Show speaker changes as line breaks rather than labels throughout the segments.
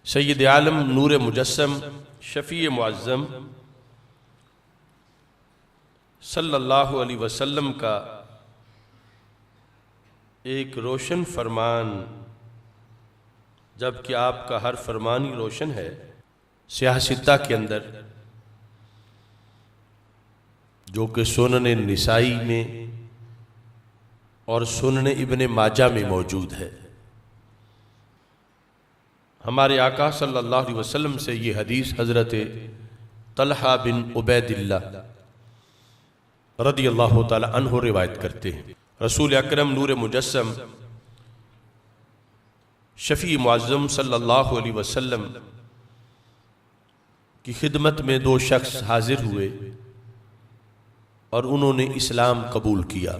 سید عالم نور مجسم شفیع معظم صلی اللہ علیہ وسلم کا ایک روشن فرمان، جبکہ آپ کا ہر فرمان ہی روشن ہے، سیاہ ستہ کے اندر جو کہ سنن نسائی میں اور سنن ابن ماجہ میں موجود ہے۔ ہمارے آقا صلی اللہ علیہ وسلم سے یہ حدیث حضرت طلحہ بن عبید اللہ رضی اللہ تعالی عنہ روایت کرتے ہیں۔ رسول اکرم نور مجسم شفیع معظم صلی اللہ علیہ وسلم کی خدمت میں دو شخص حاضر ہوئے اور انہوں نے اسلام قبول کیا۔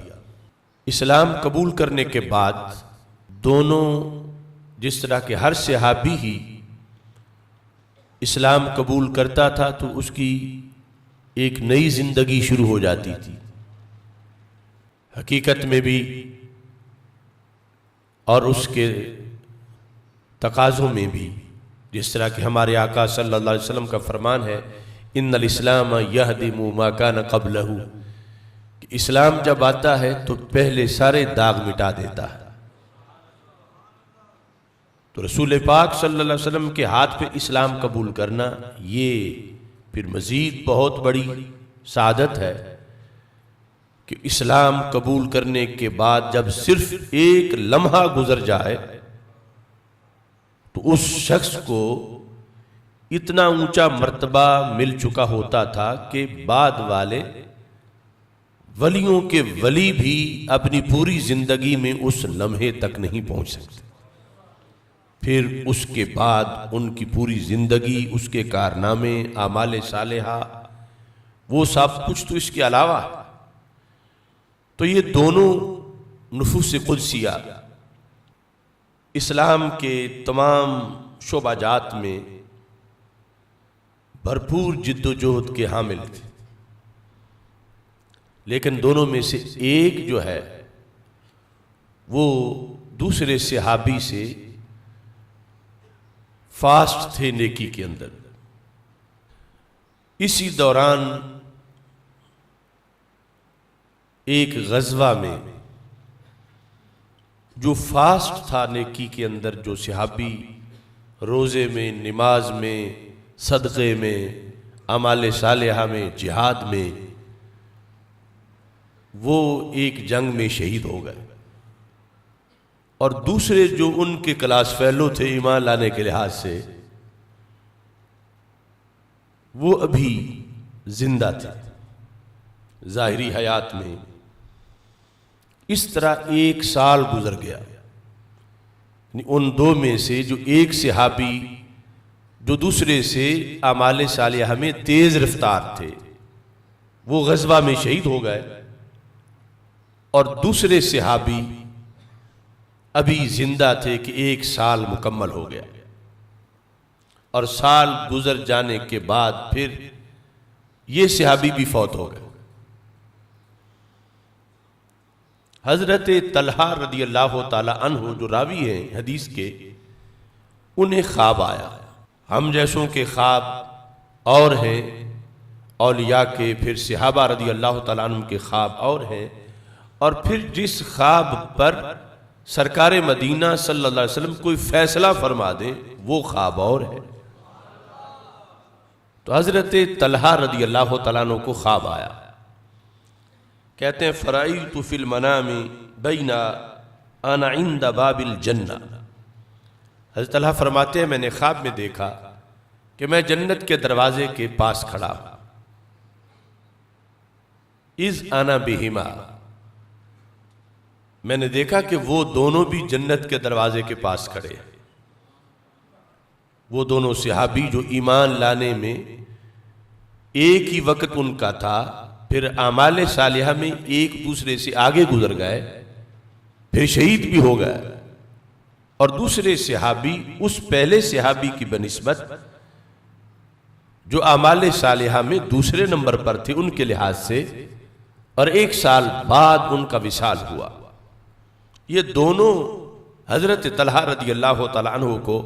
اسلام قبول کرنے کے بعد دونوں، جس طرح کہ ہر صحابی ہی اسلام قبول کرتا تھا تو اس کی ایک نئی زندگی شروع ہو جاتی تھی، حقیقت میں بھی اور اس کے تقاضوں میں بھی، جس طرح کہ ہمارے آقا صلی اللہ علیہ وسلم کا فرمان ہے ان الاسلام یہدم ما کان قبلہ، کہ اسلام جب آتا ہے تو پہلے سارے داغ مٹا دیتا ہے۔ تو رسول پاک صلی اللہ علیہ وسلم کے ہاتھ پہ اسلام قبول کرنا یہ پھر مزید بہت بڑی سعادت ہے کہ اسلام قبول کرنے کے بعد جب صرف ایک لمحہ گزر جائے تو اس شخص کو اتنا اونچا مرتبہ مل چکا ہوتا تھا کہ بعد والے ولیوں کے ولی بھی اپنی پوری زندگی میں اس لمحے تک نہیں پہنچ سکتے۔ پھر اس کے بعد ان کی پوری زندگی، اس کے کارنامے، اعمال صالحہ، وہ سب کچھ تو اس کے علاوہ۔ تو یہ دونوں نفوس قدسیہ اسلام کے تمام شعبہ جات میں بھرپور جد و جہد کے حامل تھے، لیکن دونوں میں سے ایک جو ہے وہ دوسرے صحابی سے فاسٹ تھے نیکی کے اندر۔ اسی دوران ایک غزوہ میں جو فاسٹ تھا نیکی کے اندر، جو صحابی روزے میں، نماز میں، صدقے میں، اعمال صالحہ میں، جہاد میں، وہ ایک جنگ میں شہید ہو گئے، اور دوسرے جو ان کے کلاس فیلو تھے ایمان لانے کے لحاظ سے، وہ ابھی زندہ تھے ظاہری حیات میں۔ اس طرح ایک سال گزر گیا، ان دو میں سے جو ایک صحابی جو دوسرے سے اعمال صالحہ میں تیز رفتار تھے وہ غزوہ میں شہید ہو گئے، اور دوسرے صحابی ابھی زندہ تھے کہ ایک سال مکمل ہو گیا، اور سال گزر جانے کے بعد پھر یہ صحابی بھی فوت ہو گئے۔ حضرت طلحہ رضی اللہ تعالی عنہ جو راوی ہیں حدیث کے، انہیں خواب آیا۔ ہم جیسوں کے خواب اور ہیں، اولیاء کے، پھر صحابہ رضی اللہ تعالیٰ عنہ کے خواب اور ہیں، اور پھر جس خواب پر سرکار مدینہ صلی اللہ علیہ وسلم کوئی فیصلہ فرما دیں وہ خواب اور ہے۔ تو حضرت طلحہ رضی اللہ تعالیٰ عنہ کو خواب آیا، کہتے ہیں فرأیت فی المنام بین انا عند باب الجنہ۔ حضرت طلحہ فرماتے ہیں میں نے خواب میں دیکھا کہ میں جنت کے دروازے کے پاس کھڑا ہوں، اذ انا بہما، میں نے دیکھا کہ وہ دونوں بھی جنت کے دروازے کے پاس کھڑے ہیں۔ وہ دونوں صحابی جو ایمان لانے میں ایک ہی وقت ان کا تھا، پھر اعمال صالحہ میں ایک دوسرے سے آگے گزر گئے، پھر شہید بھی ہو گئے، اور دوسرے صحابی اس پہلے صحابی کی بنسبت جو اعمال صالحہ میں دوسرے نمبر پر تھے ان کے لحاظ سے، اور ایک سال بعد ان کا وصال ہوا۔ یہ دونوں حضرت طلحہ رضی اللہ تعالیٰ عنہ کو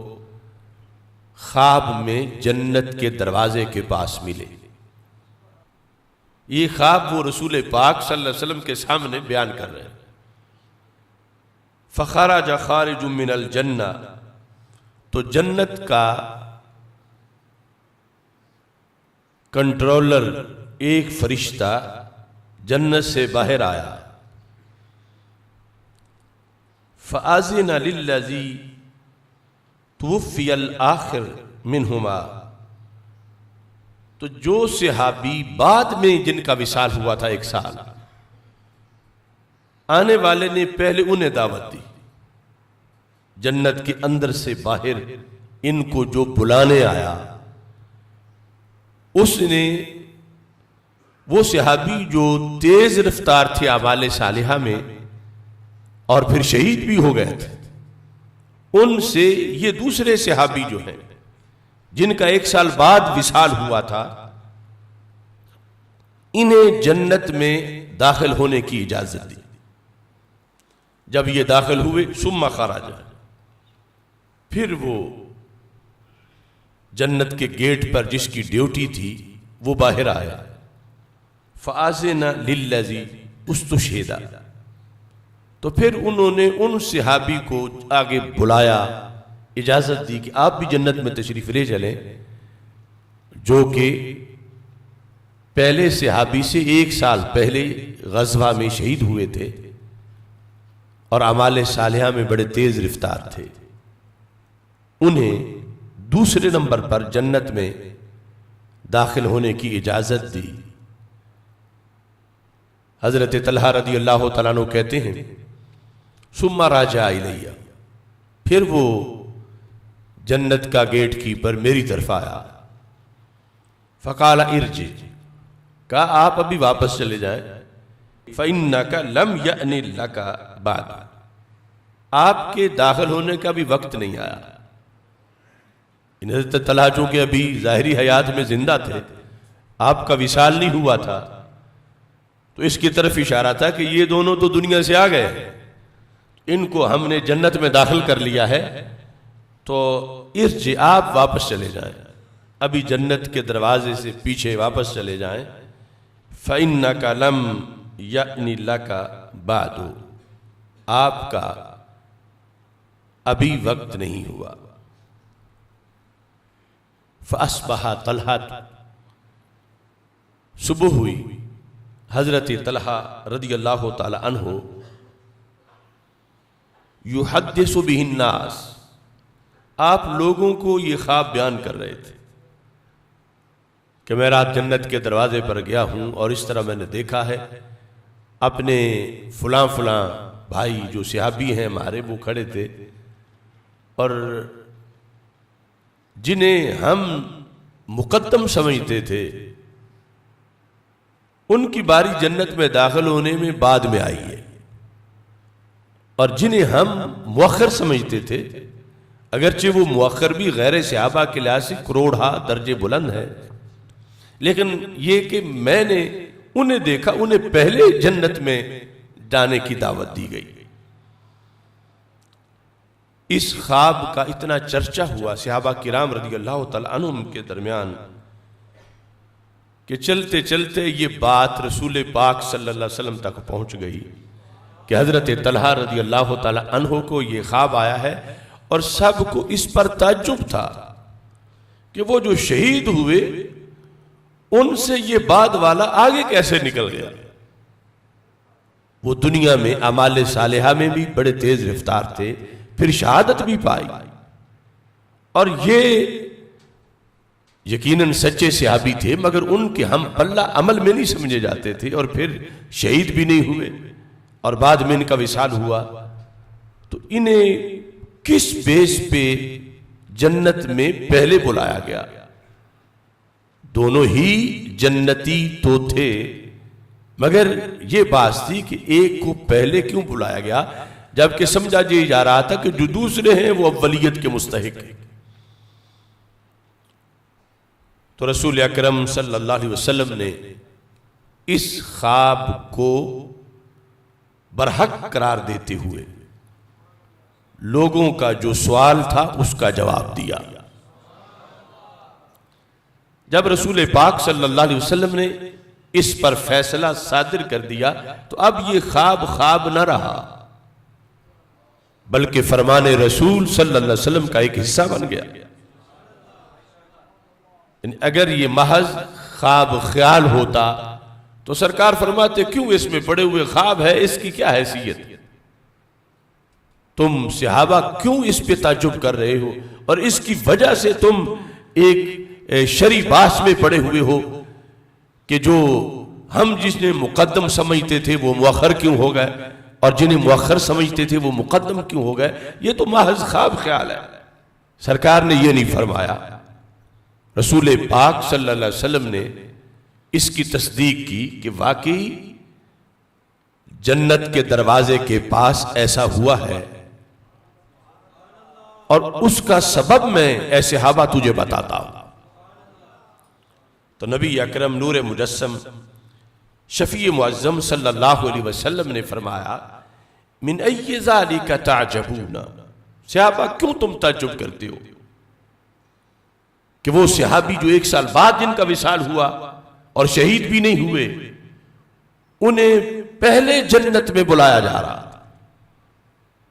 خواب میں جنت کے دروازے کے پاس ملے۔ یہ خواب وہ رسول پاک صلی اللہ علیہ وسلم کے سامنے بیان کر رہے ہیں۔ فخرج خارج من الجنہ، تو جنت کا کنٹرولر ایک فرشتہ جنت سے باہر آیا۔ فَأَذِنَ لِلَّذِي تُوفِّيَ الْآخِرُ مِنْهُمَا، تو جو صحابی بعد میں جن کا وصال ہوا تھا 1 سال، آنے والے نے پہلے انہیں دعوت دی۔ جنت کے اندر سے باہر ان کو جو بلانے آیا، اس نے وہ صحابی جو تیز رفتار تھے اعمال صالحہ میں اور پھر شہید بھی ہو گئے تھے، ان سے یہ دوسرے صحابی جو ہیں جن کا 1 سال بعد وصال ہوا تھا، انہیں جنت میں داخل ہونے کی اجازت دی۔ جب یہ داخل ہوئے، ثم خرج، پھر وہ جنت کے گیٹ پر جس کی ڈیوٹی تھی وہ باہر آیا۔ فَآذِنَ لِلَّذِي اُسْتُشْهِدَ، تو پھر انہوں نے ان صحابی کو آگے بلایا، اجازت دی کہ آپ بھی جنت میں تشریف لے چلیں، جو کہ پہلے صحابی سے 1 سال پہلے غزوہ میں شہید ہوئے تھے اور اعمال صالحہ میں بڑے تیز رفتار تھے۔ انہیں دوسرے نمبر پر جنت میں داخل ہونے کی اجازت دی۔ حضرت طلحہ رضی اللہ تعالیٰ عنہ کہتے ہیں ثم راجع الیہ، پھر وہ جنت کا گیٹ کیپر میری طرف آیا۔ فقال ارجع، کہا آپ ابھی واپس چلے جائیں۔ فإنک لم یأن لک بعد، آپ کے داخل ہونے کا بھی وقت نہیں آیا۔ حضرت طلحہ چونکہ ابھی ظاہری حیات میں زندہ تھے، آپ کا وصال نہیں ہوا تھا، تو اس کی طرف اشارہ تھا کہ یہ دونوں تو دنیا سے آ گئے، ان کو ہم نے جنت میں داخل کر لیا ہے، تو ارجع، آپ واپس چلے جائیں، ابھی جنت کے دروازے سے پیچھے واپس چلے جائیں۔ فَإِنَّكَ لَمْ يَأْنِ لَكَ بَعْدُ، آپ کا ابھی وقت نہیں ہوا۔ فَأَصْبَحَ طَلْحَةُ، صبح ہوئی، حضرت طلحہ رضی اللہ تعالی عنہ یحدث بہ الناس، آپ لوگوں کو یہ خواب بیان کر رہے تھے کہ میں رات جنت کے دروازے پر گیا ہوں اور اس طرح میں نے دیکھا ہے، اپنے فلاں فلاں بھائی جو صحابی ہیں ہمارے وہ کھڑے تھے، اور جنہیں ہم مقدم سمجھتے تھے ان کی باری جنت میں داخل ہونے میں بعد میں آئی ہے، اور جنہیں ہم مؤخر سمجھتے تھے، اگرچہ وہ مؤخر بھی غیر صحابہ کے لحاظ سے کروڑہا درجے بلند ہے، لیکن یہ کہ میں نے انہیں دیکھا، انہیں پہلے جنت میں جانے کی دعوت دی گئی۔ اس خواب کا اتنا چرچا ہوا صحابہ کرام رضی اللہ تعالیٰ عنہم کے درمیان کہ چلتے چلتے یہ بات رسول پاک صلی اللہ علیہ وسلم تک پہنچ گئی کہ حضرت طلحہ رضی اللہ تعالیٰ عنہ کو یہ خواب آیا ہے، اور سب کو اس پر تعجب تھا کہ وہ جو شہید ہوئے ان سے یہ بعد والا آگے کیسے نکل گیا۔ وہ دنیا میں اعمال صالحہ میں بھی بڑے تیز رفتار تھے، پھر شہادت بھی پائی، اور یہ یقیناً سچے صحابی تھے، مگر ان کے ہم پلہ عمل میں نہیں سمجھے جاتے تھے، اور پھر شہید بھی نہیں ہوئے اور بعد میں ان کا وصال ہوا، تو انہیں کس بیس پہ جنت میں پہلے بلایا گیا؟ دونوں ہی جنتی تو تھے، مگر یہ بات تھی کہ ایک کو پہلے کیوں بلایا گیا، جبکہ سمجھا جا رہا تھا کہ جو دوسرے ہیں وہ اولیت کے مستحق ہیں۔ تو رسول اکرم صلی اللہ علیہ وسلم نے اس خواب کو برحق قرار دیتے ہوئے لوگوں کا جو سوال تھا اس کا جواب دیا۔ جب رسول پاک صلی اللہ علیہ وسلم نے اس پر فیصلہ صادر کر دیا تو اب یہ خواب نہ رہا، بلکہ فرمان رسول صلی اللہ علیہ وسلم کا ایک حصہ بن گیا۔ اگر یہ محض خواب خیال ہوتا تو سرکار فرماتے کیوں اس میں پڑے ہوئے خواب ہے، اس کی کیا حیثیت، تم صحابہ کیوں اس پہ تعجب کر رہے ہو، اور اس کی وجہ سے تم ایک شرعی بحث میں پڑے ہوئے ہو کہ جو ہم جس نے مقدم سمجھتے تھے وہ مؤخر کیوں ہو گئے، اور جنہیں مؤخر سمجھتے تھے وہ مقدم کیوں ہو گئے، یہ تو محض خواب خیال ہے۔ سرکار نے یہ نہیں فرمایا، رسول پاک صلی اللہ علیہ وسلم نے اس کی تصدیق کی کہ واقعی جنت کے دروازے کے پاس ایسا ہوا ہے، اور اس کا سبب میں اے صحابہ تجھے بتاتا ہوں۔ تو نبی اکرم نور مجسم شفیع معظم صلی اللہ علیہ وسلم نے فرمایا من ای ذالک تعجبون، صحابہ کیوں تم تعجب کرتے ہو کہ وہ صحابی جو 1 سال بعد جن کا وصال ہوا اور شہید بھی نہیں ہوئے، انہیں پہلے جنت میں بلایا جا رہا،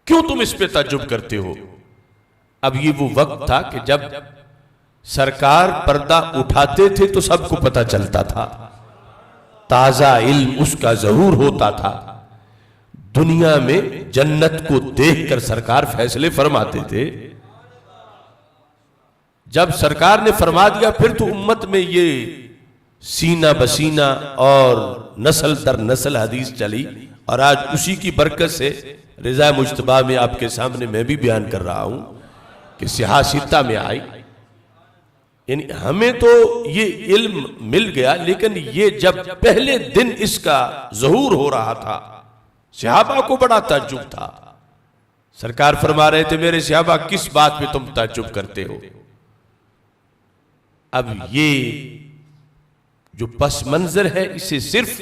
کیوں تم اس پہ تعجب کرتے ہو؟ اب یہ وہ وقت تھا کہ جب سرکار پردہ اٹھاتے تھے تو سب کو پتہ چلتا تھا، تازہ علم اس کا ظہور ہوتا تھا، دنیا میں جنت کو دیکھ کر سرکار فیصلے فرماتے تھے۔ جب سرکار نے فرما دیا پھر تو امت میں یہ سینہ بسینہ اور نسل در نسل حدیث چلی، اور آج اسی کی برکت سے رضا مجتبیٰ میں آپ کے سامنے میں بھی بیان کر رہا ہوں کہ صحاح ستہ میں آئی۔ یعنی ہمیں تو یہ علم مل گیا، لیکن یہ جب پہلے دن اس کا ظہور ہو رہا تھا صحابہ کو بڑا تعجب تھا۔ سرکار فرما رہے تھے میرے صحابہ کس بات پہ تم تعجب کرتے ہو؟ اب یہ جو پس منظر ہے اسے صرف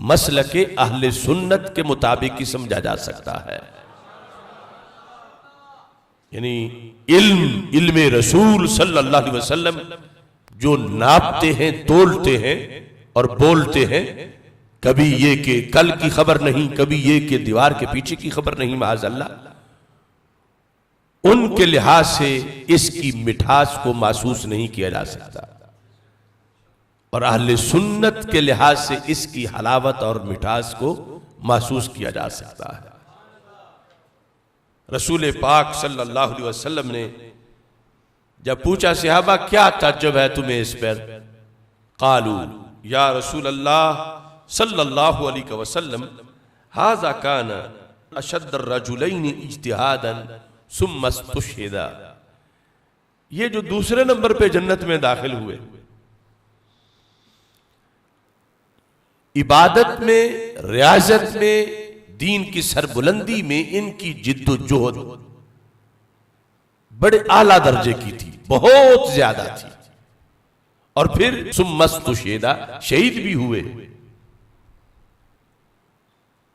مسلک اہل سنت کے مطابق ہی سمجھا جا سکتا ہے، یعنی علم رسول صلی اللہ علیہ وسلم جو ناپتے ہیں، تولتے ہیں اور بولتے ہیں، کبھی یہ کہ کل کی خبر نہیں، کبھی یہ کہ دیوار کے پیچھے کی خبر نہیں، معاذ اللہ، ان کے لحاظ سے اس کی مٹھاس کو محسوس نہیں کیا جا سکتا، اور اہل سنت کے لحاظ سے اس کی حلاوت اور مٹھاس کو محسوس کیا جا سکتا ہے۔ رسول پاک صلی اللہ علیہ وسلم نے جب پوچھا صحابہ کیا تعجب ہے تمہیں اس پر؟ قالو یا رسول اللہ صلی اللہ علیہ وسلم ھذا کان اشد الرجلین اجتہادا ثم استشہدا، یہ جو دوسرے نمبر پہ جنت میں داخل ہوئے، عبادت میں، ریاضت میں، دین کی سربلندی میں ان کی جد و جہد بڑے اعلیٰ درجے کی تھی، بہت زیادہ تھی، اور پھر ثم استشہدا، شہید بھی ہوئے۔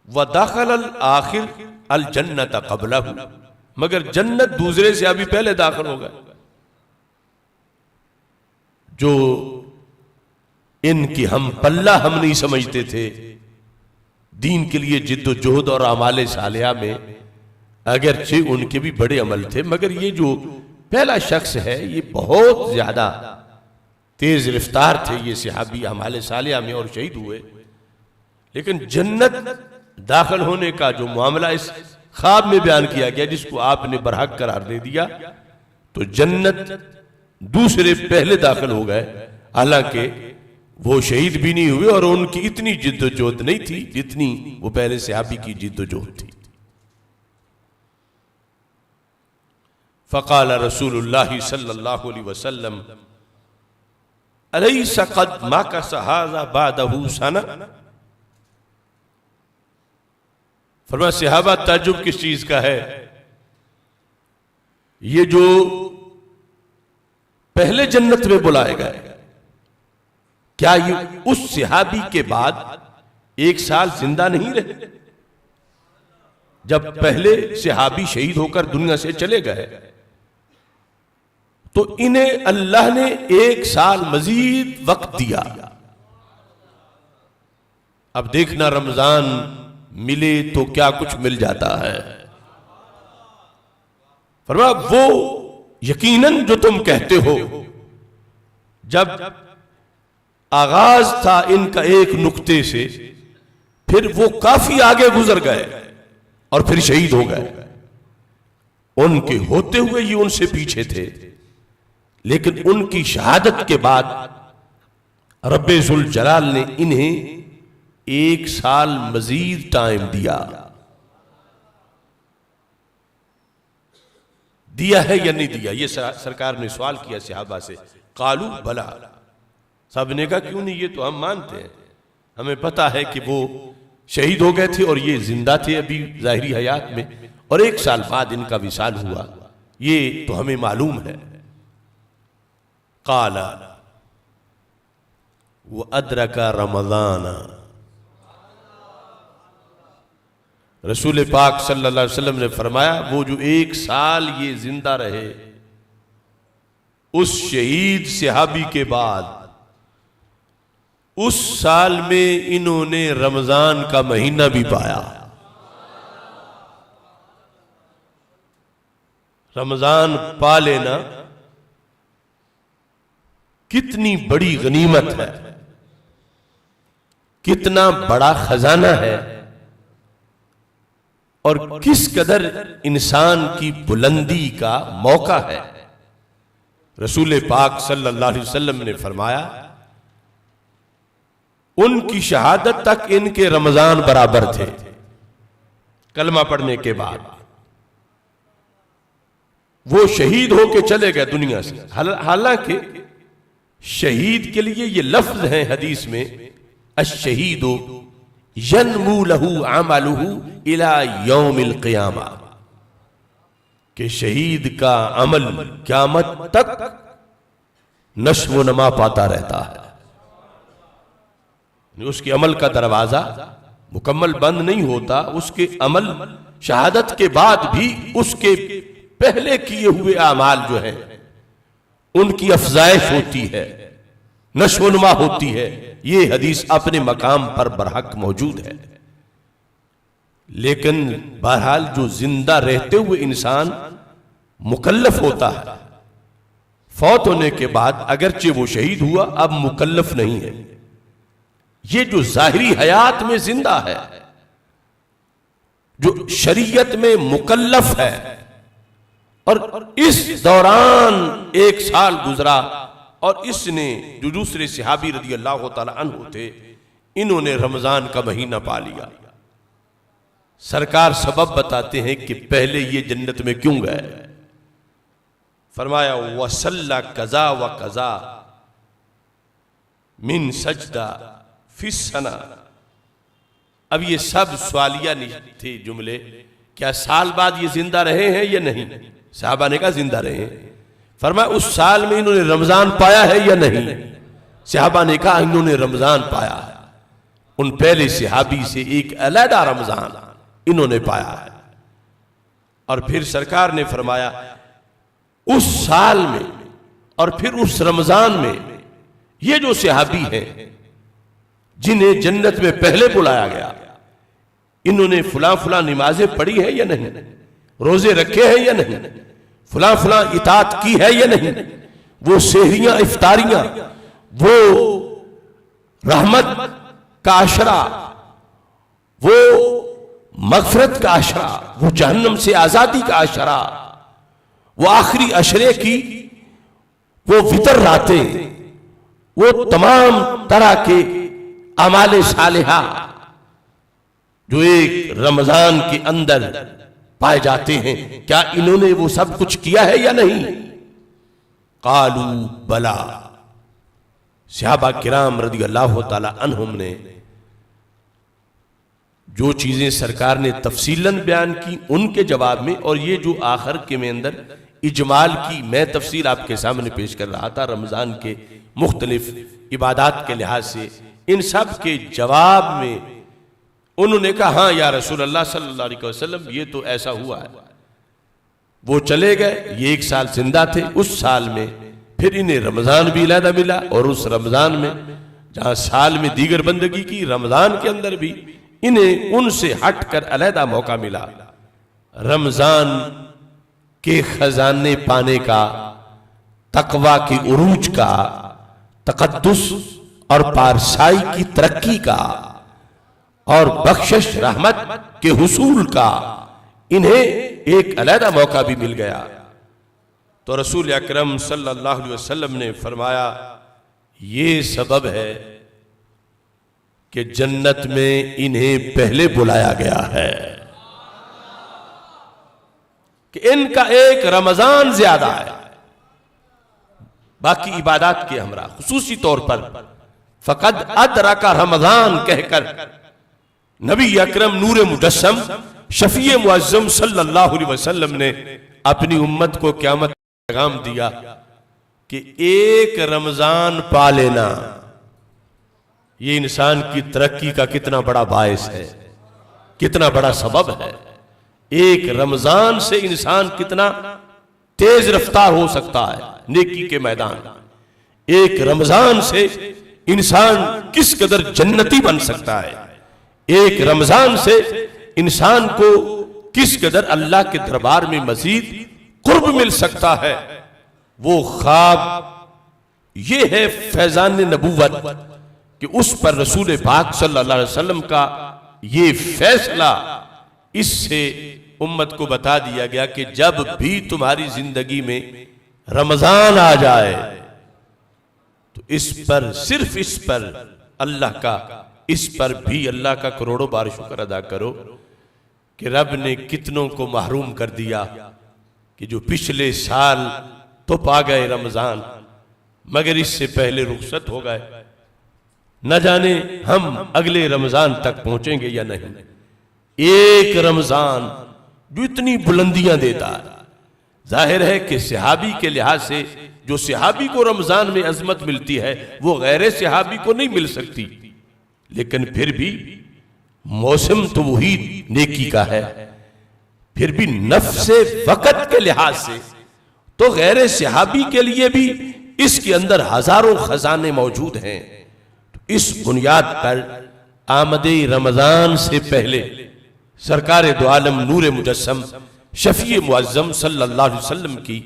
وَدَخَلَ الْآخِرُ الْجَنَّةَ قَبْلَهُ، مگر جنت دوسرے سے ابھی پہلے داخل ہو گئے۔ جو ان کی ہم پلہ ہم نہیں سمجھتے تھے دین کے لیے جد و جہد اور اعمال صالحہ میں، اگرچہ ان کے بھی بڑے عمل تھے، مگر یہ جو پہلا شخص ہے یہ بہت زیادہ تیز رفتار تھے یہ صحابی اعمال صالحہ میں، اور شہید ہوئے۔ لیکن جنت داخل ہونے کا جو معاملہ اس خواب میں بیان کیا گیا جس کو آپ نے برحق قرار دے دیا، تو جنت دوسرے پہلے داخل ہو گئے، حالانکہ وہ شہید بھی نہیں ہوئے اور ان کی اتنی جد و جہد نہیں تھی جتنی وہ پہلے صحابی کی جد و جہد تھی۔ فقال رسول اللہ صلی اللہ علیہ وسلم الیس قد مکث ھذا بعدہ سنہ، فرمایا صحابہ تعجب کس چیز کا ہے، یہ جو پہلے جنت میں بلائے گئے کیا یہ اس صحابی کے بعد 1 سال زندہ نہیں رہے؟ جب پہلے صحابی شہید ہو کر دنیا سے چلے گئے تو انہیں اللہ نے 1 سال مزید وقت دیا. اب دیکھنا رمضان ملے تو کیا کچھ مل جاتا ہے. فرمایا وہ یقیناً جو تم کہتے ہو، جب آغاز تھا ان کا ایک نقطے سے، پھر وہ کافی آگے گزر گئے اور پھر شہید ہو گئے. ان کے ہوتے ہوئے یہ ان سے پیچھے تھے، لیکن ان کی شہادت کے بعد رب ذوالجلال نے انہیں 1 سال مزید ٹائم دیا ہے یا نہیں دیا؟ یہ سرکار نے سوال کیا صحابہ سے. قالو بلا، صاحب نے کہا کیوں نہیں، یہ تو ہم مانتے ہیں، ہمیں پتا ہے کہ وہ شہید ہو گئے تھے اور یہ زندہ تھے ابھی ظاہری حیات میں، اور 1 سال بعد ان کا وصال ہوا، یہ تو ہمیں معلوم ہے. قال وَأَدْرَكَ رَمَضَانَ، رسول پاک صلی اللہ علیہ وسلم نے فرمایا وہ جو 1 سال یہ زندہ رہے، اس شہید صحابی کے بعد اس سال میں انہوں نے رمضان کا مہینہ بھی پایا. رمضان پا لینا کتنی بڑی غنیمت ہے، کتنا بڑا خزانہ ہے، اور کس قدر انسان کی بلندی کا موقع ہے. رسول پاک صلی اللہ علیہ وسلم نے فرمایا ان کی شہادت تک ان کے رمضان برابر تھے کلمہ پڑھنے کے بعد. وہ شہید ہو کے چلے گئے دنیا سے، حالانکہ شہید کے لیے یہ لفظ ہے حدیث میں، الشہید ینمو لہو عملہ الی یوم القیامہ، کہ شہید کا عمل قیامت تک نشو و نما پاتا رہتا ہے. اس کے عمل کا دروازہ مکمل بند نہیں ہوتا، اس کے عمل شہادت کے بعد بھی اس کے پہلے کیے ہوئے اعمال جو ہیں ان کی افزائش ہوتی ہے، نشو و نما ہوتی ہے. یہ حدیث اپنے مقام پر برحق موجود ہے. لیکن بہرحال جو زندہ رہتے ہوئے انسان مکلف ہوتا ہے، فوت ہونے کے بعد اگرچہ وہ شہید ہوا اب مکلف نہیں ہے. یہ جو ظاہری حیات میں زندہ ہے، جو شریعت میں مکلف ہے، اور اس دوران 1 سال گزرا، اور اس نے جو دوسرے صحابی رضی اللہ تعالی عنہ تھے انہوں نے رمضان کا مہینہ پا لیا. سرکار سبب بتاتے ہیں کہ پہلے یہ جنت میں کیوں گئے. فرمایا وَصَلَّ قَضَا وَقَضَا مِن سجدہ فی السنہ. اب یہ سب سوالیہ نہیں تھے جملے، کیا سال بعد یہ زندہ رہے ہیں یا نہیں؟ صحابہ نے کہا زندہ رہے ہیں. فرمایا اس سال میں انہوں نے رمضان پایا ہے یا نہیں؟ صحابہ نے کہا انہوں نے رمضان پایا ہے. ان پہلے صحابی سے ایک علیحدہ رمضان انہوں نے پایا ہے. اور پھر سرکار نے فرمایا اس سال میں اور پھر اس رمضان میں یہ جو صحابی ہیں جنہیں جنت میں پہلے بلایا گیا، انہوں نے فلاں فلاں نمازیں پڑھی ہے یا نہیں، روزے رکھے ہیں یا نہیں، فلاں فلاں اطاعت کی ہے یا نہیں، وہ سحریاں افطاریاں، وہ رحمت کا عشرہ، وہ مغفرت کا عشرہ، وہ جہنم سے آزادی کا عشرہ، وہ آخری عشرے کی وہ وتر راتیں، وہ تمام طرح کے اعمال صالحہ جو ایک رمضان کے اندر پائے جاتے ہیں، کیا انہوں نے وہ سب کچھ کیا ہے یا نہیں؟ قالوا بلا. صحابہ کرام رضی اللہ تعالی عنہم نے جو چیزیں سرکار نے تفصیلاً بیان کی ان کے جواب میں، اور یہ جو آخر کے میں اندر اجمال کی میں تفصیل آپ کے سامنے پیش کر رہا تھا رمضان کے مختلف عبادات کے لحاظ سے، ان سب کے جواب میں انہوں نے کہا ہاں یا رسول اللہ صلی اللہ علیہ وسلم یہ تو ایسا ہوا ہے، وہ چلے گئے، یہ 1 سال زندہ تھے، اس سال میں پھر انہیں رمضان بھی علیحدہ ملا، اور اس رمضان میں جہاں سال میں دیگر بندگی کی، رمضان کے اندر بھی انہیں ان سے ہٹ کر علیحدہ موقع ملا رمضان کے خزانے پانے کا، تقوی کی عروج کا، تقدس اور پارسائی کی ترقی کا، اور بخشش رحمت کے حصول کا انہیں ایک علیحدہ موقع بھی مل گیا۔ تو رسول اکرم صلی اللہ علیہ وسلم نے فرمایا یہ سبب ہے کہ جنت میں انہیں پہلے بلایا گیا ہے، کہ ان کا ایک رمضان زیادہ ہے باقی عبادات کے ہمراہ، خصوصی طور پر فقد ادرک رمضان کہہ کر نبی اکرم نور مجسم شفیع معظم صلی اللہ علیہ وسلم نے اپنی امت کو قیامت کا پیغام دیا کہ ایک رمضان پا لینا یہ انسان کی ترقی کا کتنا بڑا باعث ہے، کتنا بڑا سبب ہے۔ ایک رمضان سے انسان کتنا تیز رفتار ہو سکتا ہے نیکی کے میدان، ایک رمضان سے انسان کس قدر جنتی بن سکتا ہے، ایک رمضان سے انسان کو کس قدر اللہ کے دربار میں مزید قرب مل سکتا ہے۔ وہ خواب یہ ہے فیضان نبوت کہ اس پر رسول پاک صلی اللہ علیہ وسلم کا یہ فیصلہ، اس سے امت کو بتا دیا گیا کہ جب بھی تمہاری زندگی میں رمضان آ جائے تو اس پر، صرف اس پر اللہ کا، اس پر بھی اللہ کا کروڑوں بار شکر ادا کرو کہ رب نے کتنوں کو محروم کر دیا کہ جو پچھلے سال تو پا گئے رمضان مگر اس سے پہلے رخصت ہو گئے، نہ جانے ہم اگلے رمضان تک پہنچیں گے یا نہیں۔ ایک رمضان جو اتنی بلندیاں دیتا ہے، ظاہر ہے کہ صحابی کے لحاظ سے جو صحابی کو رمضان میں عظمت ملتی ہے وہ غیر صحابی کو نہیں مل سکتی، لیکن پھر بھی موسم تو وہی نیکی کا ہے، پھر بھی نفس وقت کے لحاظ سے تو غیر صحابی کے لیے بھی اس کے اندر ہزاروں خزانے موجود ہیں۔ اس بنیاد پر آمد رمضان سے پہلے سرکار دو عالم نور مجسم شفیع معظم صلی اللہ علیہ وسلم کی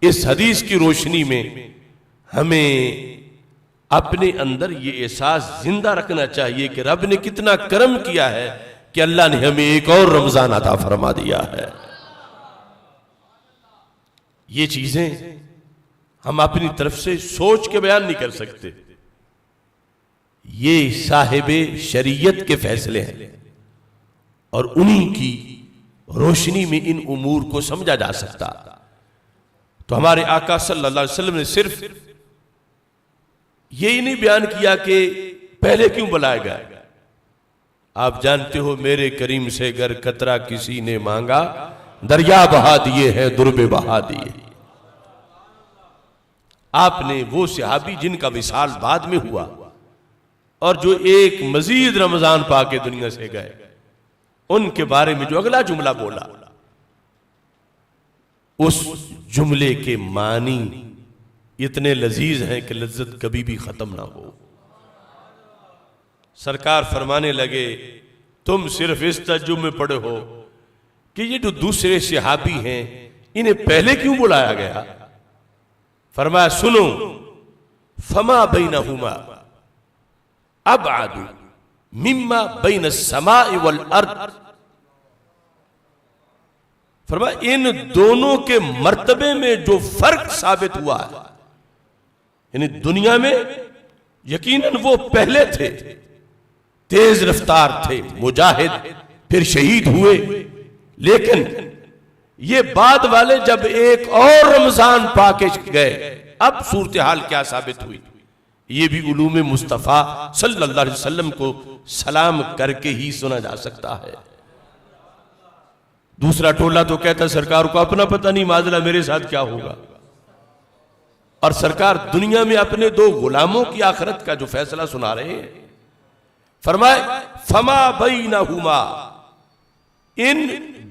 اس حدیث کی روشنی میں ہمیں اپنے اندر یہ احساس زندہ رکھنا چاہیے کہ رب نے کتنا کرم کیا ہے کہ اللہ نے ہمیں ایک اور رمضان عطا فرما دیا ہے۔ یہ چیزیں ہم اپنی طرف سے سوچ کے بیان نہیں کر سکتے، یہ صاحب شریعت کے فیصلے ہیں اور انہی کی روشنی میں ان امور کو سمجھا جا سکتا۔ تو ہمارے آقا صلی اللہ علیہ وسلم نے صرف یہی نہیں بیان کیا کہ پہلے کیوں بلایا گیا۔ آپ جانتے ہو میرے کریم سے گر قطرہ کسی نے مانگا، دریا بہا دیے ہیں دربے بہا دیے۔ آپ نے وہ صحابی جن کا وصال بعد میں ہوا اور جو ایک مزید رمضان پا کے دنیا سے گئے، ان کے بارے میں جو اگلا جملہ بولا، اس جملے کے معنی اتنے لذیذ ہیں کہ لذت کبھی بھی ختم نہ ہو۔ سرکار فرمانے لگے تم صرف اس تعجب میں پڑے ہو کہ یہ جو دوسرے صحابی ہیں انہیں پہلے کیوں بلایا گیا؟ فرمایا سنو، فما بینہما ابعد مما بین السماء والارض، فرمایا ان دونوں کے مرتبے میں جو فرق ثابت ہوا ہے، یعنی دنیا میں یقیناً وہ پہلے تھے، تیز رفتار تھے، مجاہد، پھر شہید ہوئے، لیکن یہ بعد والے جب ایک اور رمضان پا کے گئے اب صورتحال کیا ثابت ہوئی؟ یہ بھی علوم مصطفیٰ صلی اللہ علیہ وسلم کو سلام کر کے ہی سنا جا سکتا ہے۔ دوسرا ٹولہ تو کہتا سرکار کو اپنا پتہ نہیں معاذاللہ میرے ساتھ کیا ہوگا، اور سرکار دنیا میں اپنے دو غلاموں کی آخرت کا جو فیصلہ سنا رہے ہیں۔ فرمائے فما بینہما، ان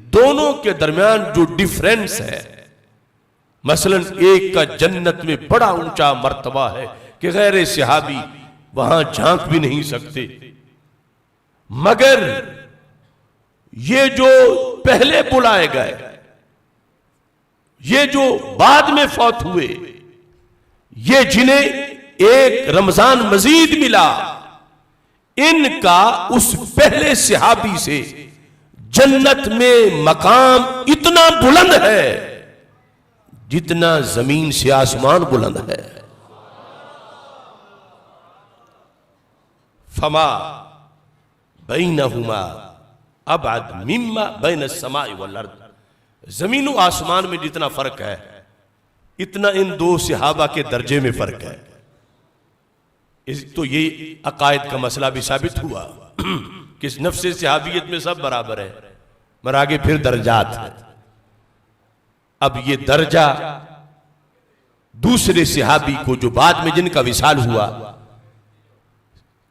دونوں کے درمیان جو ڈیفرنس ہے، مثلا ایک کا جنت میں بڑا اونچا مرتبہ ہے کہ غیر صحابی وہاں جھانک بھی نہیں سکتے، مگر یہ جو پہلے بلائے گئے، یہ جو بعد میں فوت ہوئے، یہ جنہیں ایک رمضان مزید ملا، ان کا اس پہلے صحابی سے جنت میں مقام اتنا بلند ہے جتنا زمین سے آسمان بلند ہے۔ فما بینہما ابعد مما بین السماء والارض، زمین و آسمان میں جتنا فرق ہے اتنا ان دو صحابہ کے درجے میں فرق ہے۔ تو یہ عقائد کا مسئلہ بھی ثابت ہوا کہ نفس صحابیت میں سب برابر ہے، مگر آگے پھر درجات ہیں۔ اب یہ درجہ دوسرے صحابی کو جو بعد میں جن کا وصال ہوا،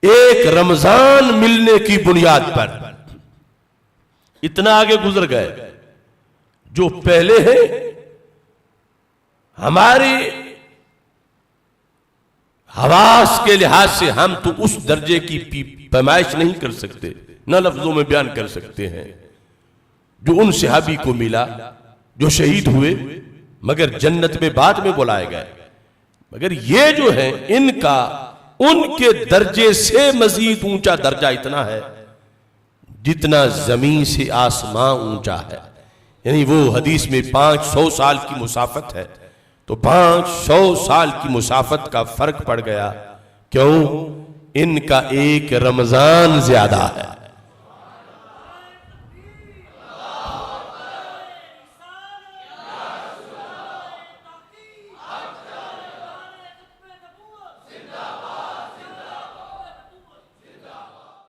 ایک رمضان ملنے کی بنیاد پر اتنا آگے گزر گئے، جو پہلے ہیں ہماری حواس کے لحاظ سے ہم تو اس درجے کی پیمائش نہیں کر سکتے، نہ لفظوں میں بیان کر سکتے ہیں جو ان صحابی کو ملا جو شہید ہوئے مگر جنت میں بعد میں بلائے گئے۔ مگر یہ جو ہے ان کا ان کے درجے سے مزید اونچا درجہ اتنا ہے جتنا زمین سے آسمان اونچا ہے، یعنی وہ حدیث میں 500 سال کی مسافت ہے، تو 500 سال کی مسافت کا فرق پڑ گیا، کیوں؟ ان کا ایک رمضان زیادہ ہے۔